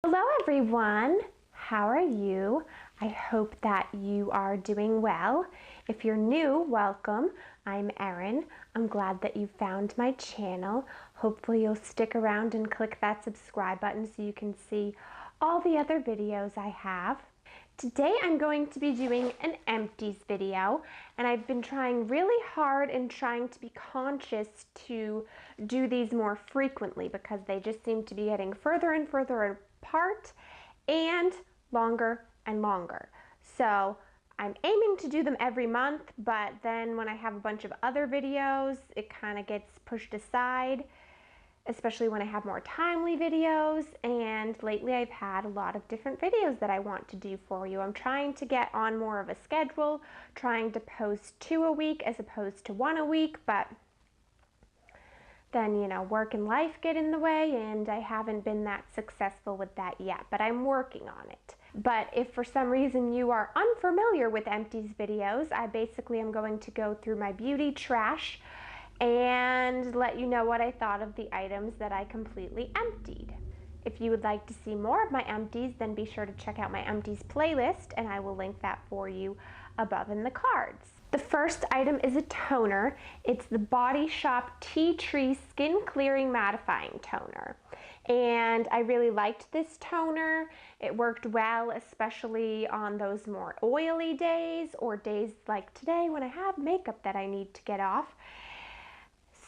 Hello everyone, how are you? I hope that you are doing well. If you're new, welcome. I'm Erin. I'm glad that you found my channel. Hopefully you'll stick around and click that subscribe button so you can see all the other videos I have. Today I'm going to be doing an empties video, and I've been trying really hard and trying to be conscious to do these more frequently because they just seem to be getting further and further apart and longer and longer. So I'm aiming to do them every month, but then when I have a bunch of other videos, it kind of gets pushed aside, especially when I have more timely videos. And lately I've had a lot of different videos that I want to do for you. I'm trying to get on more of a schedule, trying to post 2 a week as opposed to 1 a week, but then, work and life get in the way, and I haven't been that successful with that yet, but I'm working on it. But if for some reason you are unfamiliar with Empties videos, I basically am going to go through my beauty trash and let you know what I thought of the items that I completely emptied. If you would like to see more of my empties, then be sure to check out my empties playlist, and I will link that for you above in the cards. The first item is a toner. It's the Body Shop Tea Tree Skin Clearing Mattifying Toner. And I really liked this toner. It worked well, especially on those more oily days or days like today when I have makeup that I need to get off.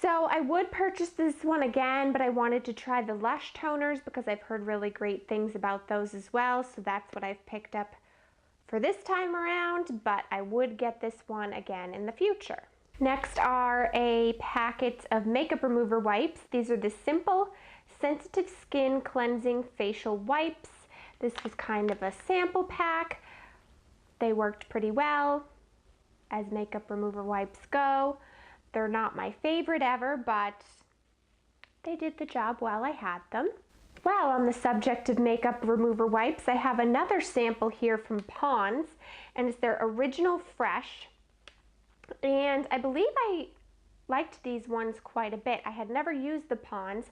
So I would purchase this one again, but I wanted to try the Lush toners because I've heard really great things about those as well. So that's what I've picked up for this time around, but I would get this one again in the future. Next are a packet of makeup remover wipes. These are the Simple Sensitive Skin Cleansing Facial Wipes. This was kind of a sample pack. They worked pretty well as makeup remover wipes go. They're not my favorite ever, but they did the job while I had them. Well, on the subject of makeup remover wipes, I have another sample here from Pond's, and it's their Original Fresh. And I believe I liked these ones quite a bit. I had never used the Pond's,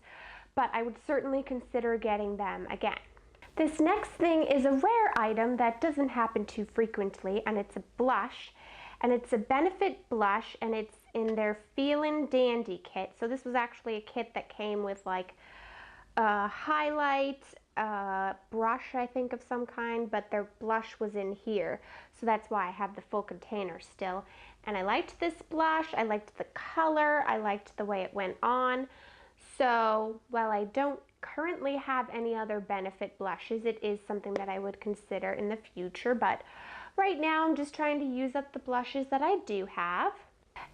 but I would certainly consider getting them again. This next thing is a rare item that doesn't happen too frequently, and it's a blush. And it's a Benefit blush, and it's in their Feelin' Dandy kit. So this was actually a kit that came with like a highlight, a brush, I think, of some kind, but their blush was in here. So that's why I have the full container still. And I liked this blush, I liked the color, I liked the way it went on. So while I don't currently have any other Benefit blushes, it is something that I would consider in the future, but right now I'm just trying to use up the blushes that I do have.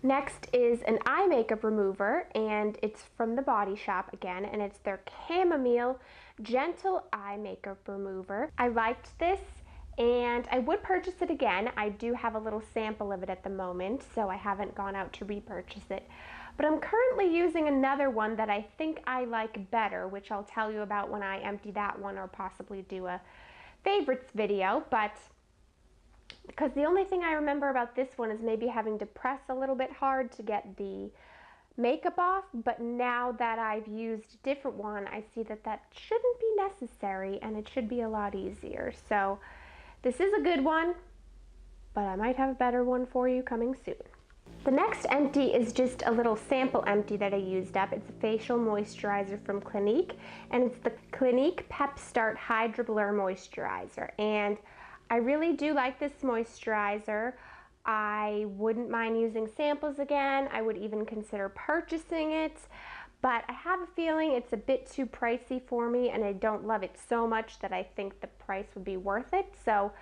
Next is an eye makeup remover, and it's from the Body Shop again, and it's their Chamomile Gentle Eye Makeup Remover. I liked this, and I would purchase it again. I do have a little sample of it at the moment, so I haven't gone out to repurchase it. But I'm currently using another one that I think I like better, which I'll tell you about when I empty that one or possibly do a favorites video. But because the only thing I remember about this one is maybe having to press a little bit hard to get the makeup off, but now that I've used a different one, I see that that shouldn't be necessary and it should be a lot easier. So this is a good one, but I might have a better one for you coming soon. The next empty is just a little sample empty that I used up. It's a facial moisturizer from Clinique, and it's the Clinique Pep Start Hydra Blur Moisturizer. And I really do like this moisturizer. I wouldn't mind using samples again. I would even consider purchasing it, but I have a feeling it's a bit too pricey for me, and I don't love it so much that I think the price would be worth it. So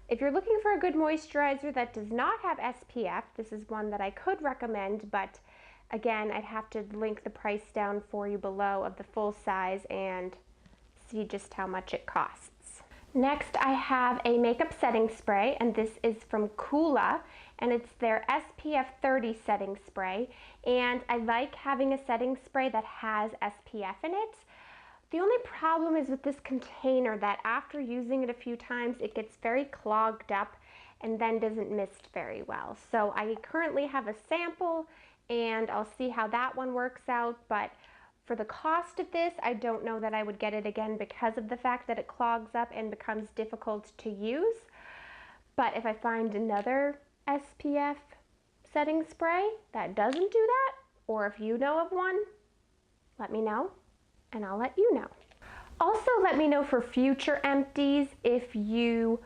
if you're looking for a good moisturizer that does not have SPF, this is one that I could recommend, but again, I'd have to link the price down for you below of the full size and see just how much it costs. Next, I have a makeup setting spray, and this is from Coola, and it's their SPF 30 setting spray. And I like having a setting spray that has SPF in it. The only problem is with this container that after using it a few times, it gets very clogged up and then doesn't mist very well. So I currently have a sample, and I'll see how that one works out, but For the cost of this, I don't know that I would get it again because of the fact that it clogs up and becomes difficult to use. But if I find another SPF setting spray that doesn't do that, or if you know of one, let me know and I'll let you know. Also, let me know for future empties if you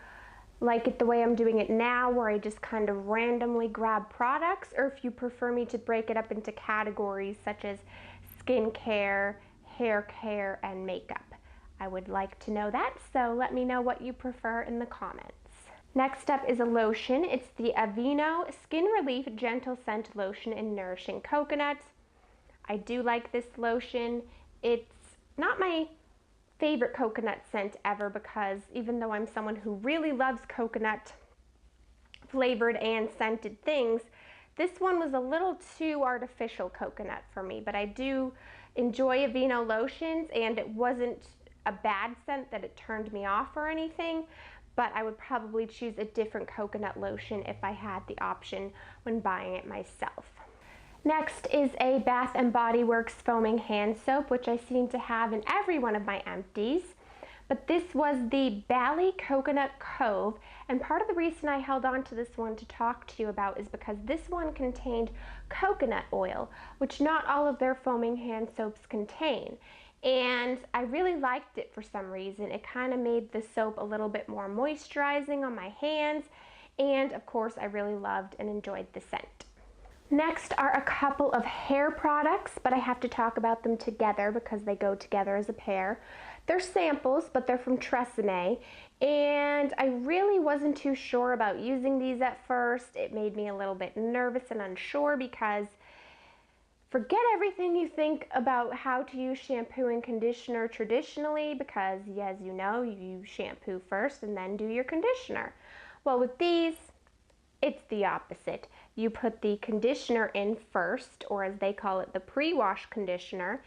like it the way I'm doing it now, where I just kind of randomly grab products, or if you prefer me to break it up into categories such as skincare, hair care, and makeup. I would like to know that, so let me know what you prefer in the comments. Next up is a lotion. It's the Aveeno Skin Relief Gentle Scent Lotion in Nourishing Coconut. I do like this lotion. It's not my favorite coconut scent ever, because even though I'm someone who really loves coconut flavored and scented things, this one was a little too artificial coconut for me. But I do enjoy Aveeno lotions, and it wasn't a bad scent that it turned me off or anything, but I would probably choose a different coconut lotion if I had the option when buying it myself. Next is a Bath & Body Works foaming hand soap, which I seem to have in every one of my empties. But this was the Bali Coconut Cove, and part of the reason I held on to this one to talk to you about is because this one contained coconut oil, which not all of their foaming hand soaps contain. And I really liked it for some reason. It kind of made the soap a little bit more moisturizing on my hands, and of course I really loved and enjoyed the scent. Next are a couple of hair products, but I have to talk about them together because they go together as a pair. They're samples, but they're from Tresemme, and I really wasn't too sure about using these at first. It made me a little bit nervous and unsure because forget everything you think about how to use shampoo and conditioner traditionally, because as you know, you use shampoo first and then do your conditioner. Well, with these, it's the opposite. You put the conditioner in first, or as they call it, the pre-wash conditioner,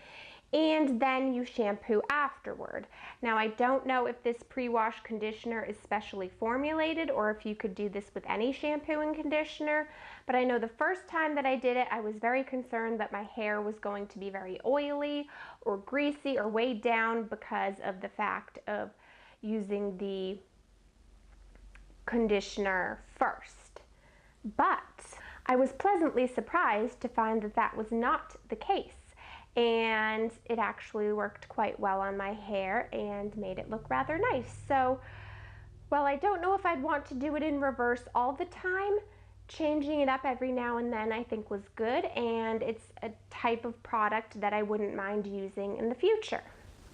and then you shampoo afterward. Now, I don't know if this pre-wash conditioner is specially formulated or if you could do this with any shampoo and conditioner, but I know the first time that I did it, I was very concerned that my hair was going to be very oily or greasy or weighed down because of the fact of using the conditioner first. But I was pleasantly surprised to find that that was not the case, and it actually worked quite well on my hair and made it look rather nice. So while I don't know if I'd want to do it in reverse all the time, changing it up every now and then I think was good, and it's a type of product that I wouldn't mind using in the future.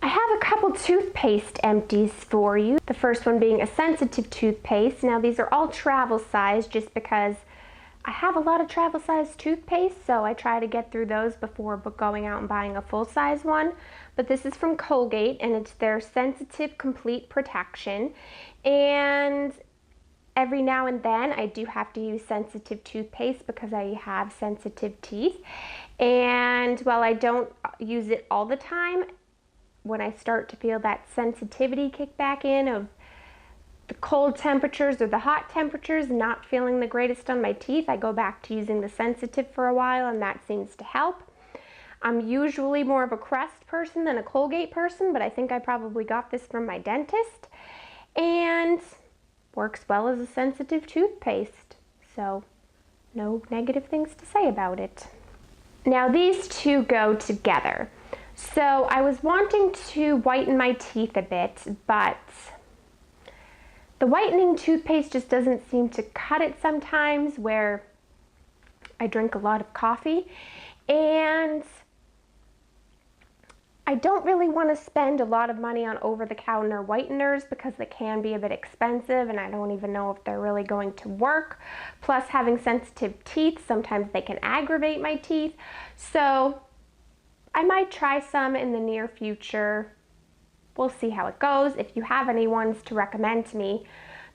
I have a couple toothpaste empties for you. The first one being a sensitive toothpaste. Now these are all travel size just because I have a lot of travel size toothpaste, so I try to get through those before going out and buying a full size one. But this is from Colgate, and it's their Sensitive Complete Protection. And every now and then I do have to use sensitive toothpaste because I have sensitive teeth. And while I don't use it all the time, when I start to feel that sensitivity kick back in of the cold temperatures or the hot temperatures, not feeling the greatest on my teeth, I go back to using the sensitive for a while, and that seems to help. I'm usually more of a Crest person than a Colgate person, but I think I probably got this from my dentist, and works well as a sensitive toothpaste, so no negative things to say about it. Now these two go together. So I was wanting to whiten my teeth a bit, but the whitening toothpaste just doesn't seem to cut it sometimes, where I drink a lot of coffee, and I don't really want to spend a lot of money on over-the-counter whiteners because they can be a bit expensive, and I don't even know if they're really going to work. Plus, having sensitive teeth, sometimes they can aggravate my teeth. So I might try some in the near future. We'll see how it goes. If you have any ones to recommend to me,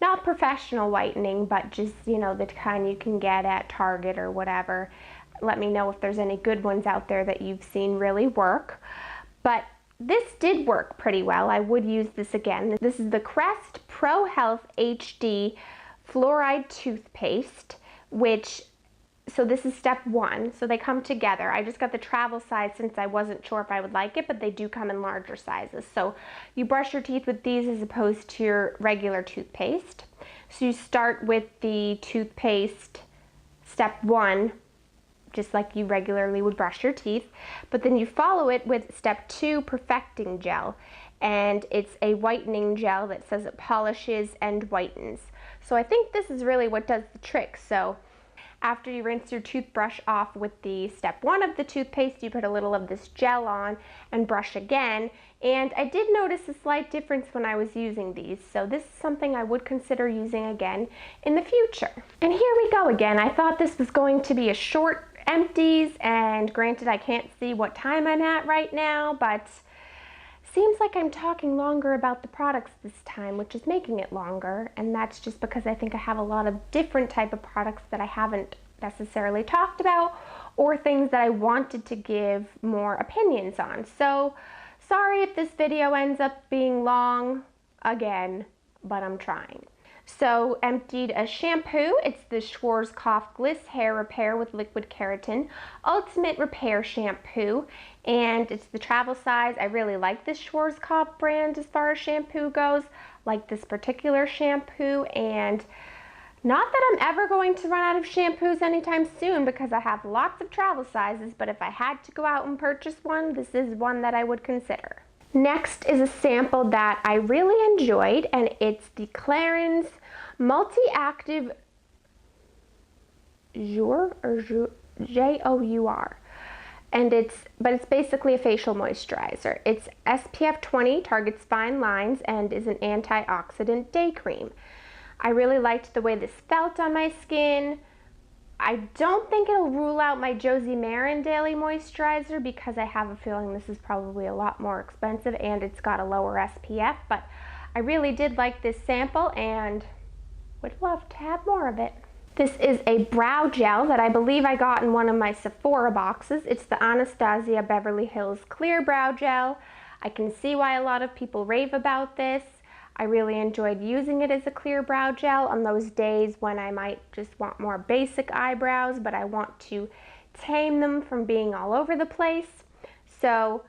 not professional whitening, but just, you know, the kind you can get at Target or whatever, let me know if there's any good ones out there that you've seen really work. But this did work pretty well. I would use this again. This is the Crest Pro Health HD Fluoride Toothpaste, which So this is step 1. So they come together. I just got the travel size since I wasn't sure if I would like it, but they do come in larger sizes. So you brush your teeth with these as opposed to your regular toothpaste. So you start with the toothpaste, step 1, just like you regularly would brush your teeth, but then you follow it with step 2, perfecting gel. And it's a whitening gel that says it polishes and whitens. So I think this is really what does the trick. So after you rinse your toothbrush off with the step 1 of the toothpaste, you put a little of this gel on and brush again. And I did notice a slight difference when I was using these, so this is something I would consider using again in the future. And here we go again. I thought this was going to be a short Empties, and granted I can't see what time I'm at right now, but seems like I'm talking longer about the products this time, which is making it longer, and that's just because I think I have a lot of different type of products that I haven't necessarily talked about, or things that I wanted to give more opinions on. So sorry if this video ends up being long again, but I'm trying. So emptied a shampoo. It's the Schwarzkopf Gliss Hair Repair with Liquid Keratin Ultimate Repair Shampoo, and it's the travel size. I really like this Schwarzkopf brand as far as shampoo goes, like this particular shampoo, and not that I'm ever going to run out of shampoos anytime soon because I have lots of travel sizes, but if I had to go out and purchase one, this is one that I would consider. Next is a sample that I really enjoyed, and it's the Clarins Multi-Active Jour, or J-O-U-R. And it's basically a facial moisturizer. It's SPF 20, targets fine lines, and is an antioxidant day cream. I really liked the way this felt on my skin. I don't think it'll rule out my Josie Maran Daily Moisturizer because I have a feeling this is probably a lot more expensive and it's got a lower SPF, but I really did like this sample and would love to have more of it. This is a brow gel that I believe I got in one of my Sephora boxes. It's the Anastasia Beverly Hills Clear Brow Gel. I can see why a lot of people rave about this. I really enjoyed using it as a clear brow gel on those days when I might just want more basic eyebrows, but I want to tame them from being all over the place. So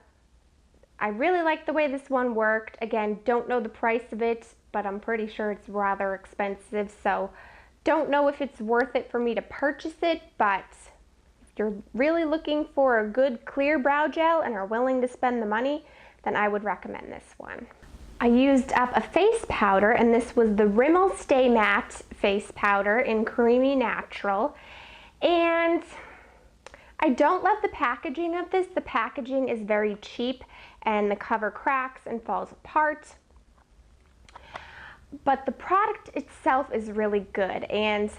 I really like the way this one worked. Again, don't know the price of it, but I'm pretty sure it's rather expensive, so don't know if it's worth it for me to purchase it, but if you're really looking for a good clear brow gel and are willing to spend the money, then I would recommend this one. I used up a face powder, and this was the Rimmel Stay Matte face powder in Creamy Natural, and I don't love the packaging of this. The packaging is very cheap and the cover cracks and falls apart, but the product itself is really good, and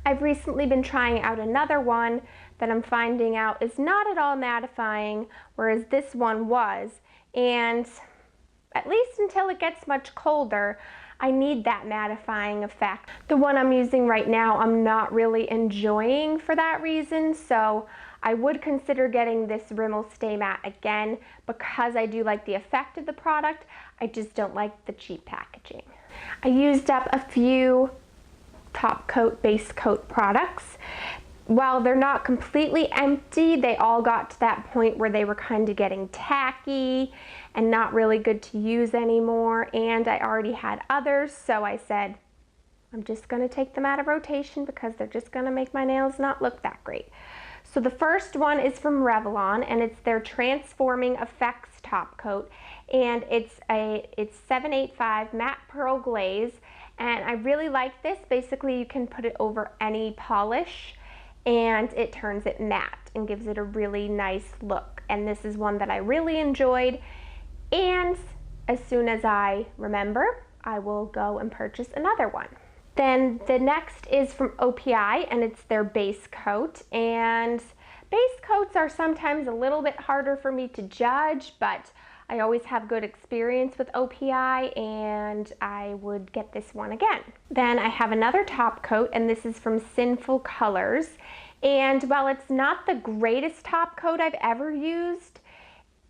I've recently been trying out another one that I'm finding out is not at all mattifying, whereas this one was, and at least until it gets much colder, I need that mattifying effect. The one I'm using right now, I'm not really enjoying for that reason, so I would consider getting this Rimmel Stay Matte again because I do like the effect of the product. I just don't like the cheap packaging. I used up a few top coat, base coat products. While they're not completely empty, they all got to that point where they were kind of getting tacky and not really good to use anymore, and I already had others, so I said I'm just going to take them out of rotation because they're just going to make my nails not look that great. So the first one is from Revlon, and it's their Transforming Effects top coat, and it's 785 matte pearl glaze, and I really like this. Basically you can put it over any polish and it turns it matte and gives it a really nice look, and this is one that I really enjoyed, and as soon as I remember I will go and purchase another one. Then the next is from OPI, and it's their base coat, and base coats are sometimes a little bit harder for me to judge, but I always have good experience with OPI, and I would get this one again. Then I have another top coat, and this is from Sinful Colors, and while it's not the greatest top coat I've ever used,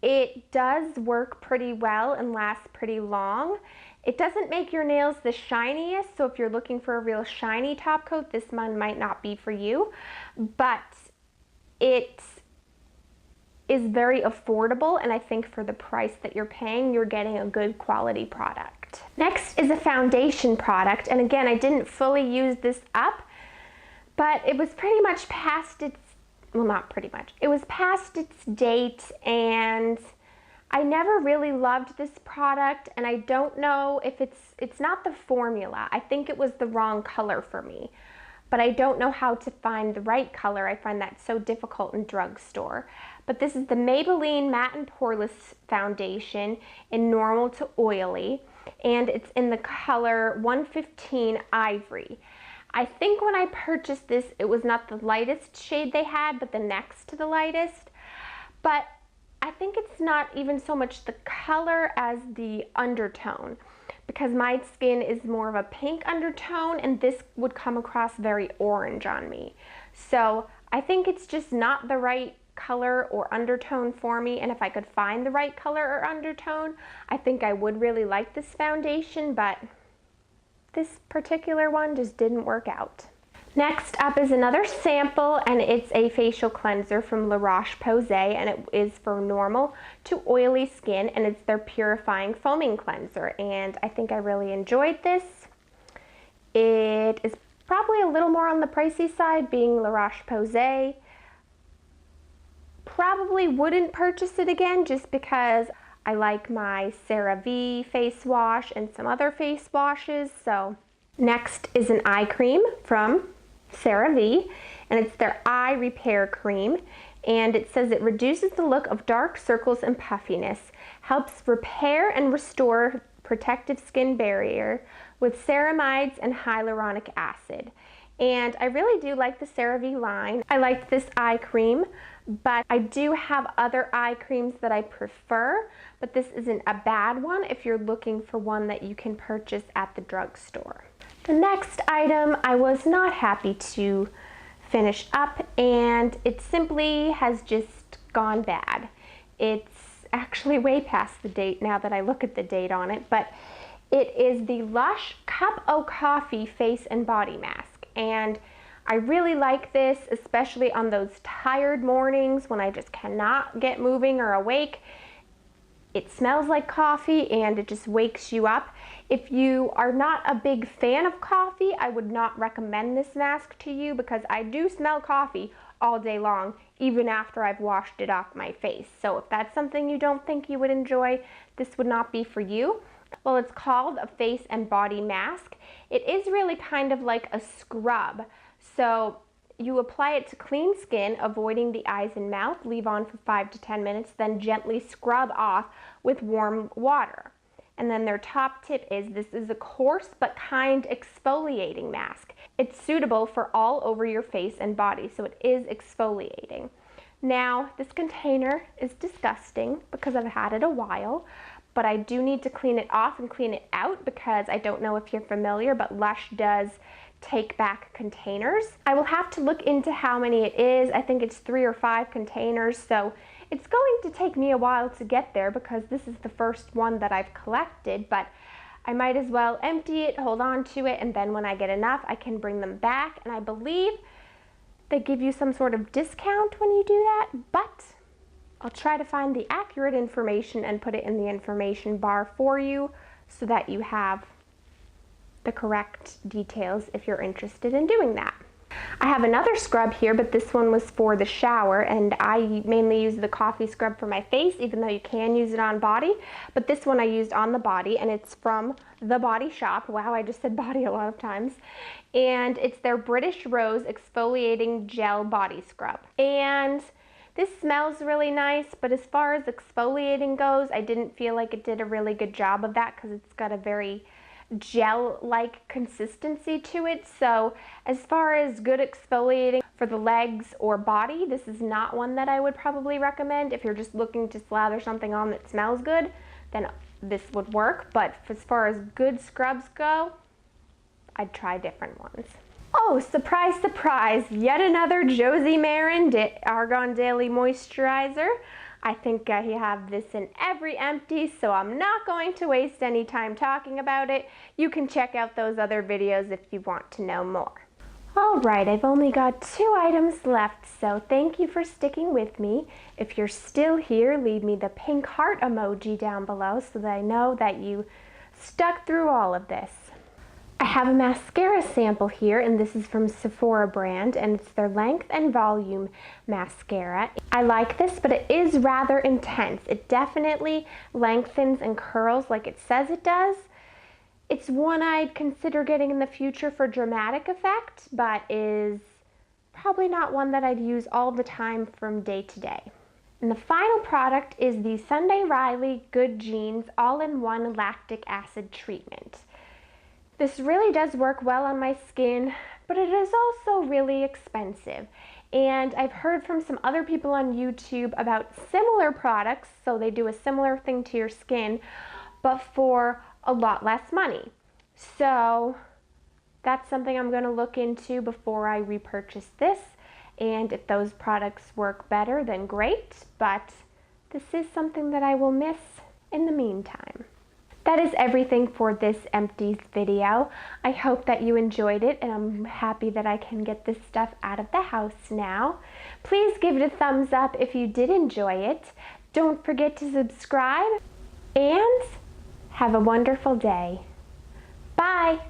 It does work pretty well and lasts pretty long. It doesn't make your nails the shiniest, so if you're looking for a real shiny top coat, this one might not be for you, but it is very affordable, and I think for the price that you're paying, you're getting a good quality product. Next is a foundation product, and again, I didn't fully use this up, but it was pretty much past its, well, not pretty much, it was past its date, and I never really loved this product, and I don't know if it's not the formula. I think it was the wrong color for me, but I don't know how to find the right color. I find that so difficult in drugstore. But this is the Maybelline Matte and Poreless Foundation in normal to oily, and it's in the color 115 Ivory. I think when I purchased this, it was not the lightest shade they had, but the next to the lightest. But I think it's not even so much the color as the undertone, because my skin is more of a pink undertone and this would come across very orange on me. So I think it's just not the right color or undertone for me, and if I could find the right color or undertone, I think I would really like this foundation, but this particular one just didn't work out. Next up is another sample, and it's a facial cleanser from La Roche-Posay, and it is for normal to oily skin, and it's their purifying foaming cleanser, and I think I really enjoyed this. It is probably a little more on the pricey side, being La Roche-Posay. Probably wouldn't purchase it again just because I like my Cera-Ve face wash and some other face washes. So next is an eye cream from Cera-Ve, and it's their eye repair cream, and it says it reduces the look of dark circles and puffiness, helps repair and restore protective skin barrier with ceramides and hyaluronic acid. And I really do like the Cera-Ve line. I like this eye cream, but I do have other eye creams that I prefer, but this isn't a bad one if you're looking for one that you can purchase at the drugstore. The next item I was not happy to finish up, and it simply has just gone bad. It's actually way past the date now that I look at the date on it, but it is the Lush Cup O' Coffee Face and Body Mask, and I really like this, especially on those tired mornings when I just cannot get moving or awake. It smells like coffee and it just wakes you up. If you are not a big fan of coffee, I would not recommend this mask to you because I do smell coffee all day long, even after I've washed it off my face. So if that's something you don't think you would enjoy, this would not be for you. Well, it's called a face and body mask. It is really kind of like a scrub. So you apply it to clean skin, avoiding the eyes and mouth, leave on for 5 to 10 minutes, then gently scrub off with warm water. And then their top tip is this is a coarse but kind exfoliating mask. It's suitable for all over your face and body, so it is exfoliating. Now, this container is disgusting because I've had it a while, but I do need to clean it off and clean it out because I don't know if you're familiar, but Lush does take back containers. I will have to look into how many it is. I think it's 3 or 5 containers, so it's going to take me a while to get there because this is the first one that I've collected, but I might as well empty it, hold on to it, and then when I get enough, I can bring them back, and I believe they give you some sort of discount when you do that, but I'll try to find the accurate information and put it in the information bar for you so that you have the correct details if you're interested in doing that. I have another scrub here, but this one was for the shower, and I mainly use the coffee scrub for my face, even though you can use it on body, but this one I used on the body, and it's from The Body Shop. Wow, I just said body a lot of times. And it's their British Rose Exfoliating Gel Body Scrub. And this smells really nice, but as far as exfoliating goes, I didn't feel like it did a really good job of that because it's got a very gel-like consistency to it. So as far as good exfoliating for the legs or body, this is not one that I would probably recommend. If you're just looking to slather something on that smells good, then this would work. But as far as good scrubs go, I'd try different ones. Oh, surprise, surprise, yet another Josie Maran Argan Daily Moisturizer. I think I have this in every empty, so I'm not going to waste any time talking about it. You can check out those other videos if you want to know more. Alright, I've only got 2 items left, so thank you for sticking with me. If you're still here, leave me the pink heart emoji down below so that I know that you stuck through all of this. I have a mascara sample here, and this is from Sephora brand, and it's their Length and Volume mascara. I like this, but it is rather intense. It definitely lengthens and curls like it says it does. It's one I'd consider getting in the future for dramatic effect, but is probably not one that I'd use all the time from day to day. And the final product is the Sunday Riley Good Genes All-in-One Lactic Acid Treatment. This really does work well on my skin, but it is also really expensive. And I've heard from some other people on YouTube about similar products, so they do a similar thing to your skin, but for a lot less money. So that's something I'm going to look into before I repurchase this. And if those products work better, then great. But this is something that I will miss in the meantime. That is everything for this Empties video. I hope that you enjoyed it, and I'm happy that I can get this stuff out of the house now. Please give it a thumbs up if you did enjoy it. Don't forget to subscribe, and have a wonderful day. Bye!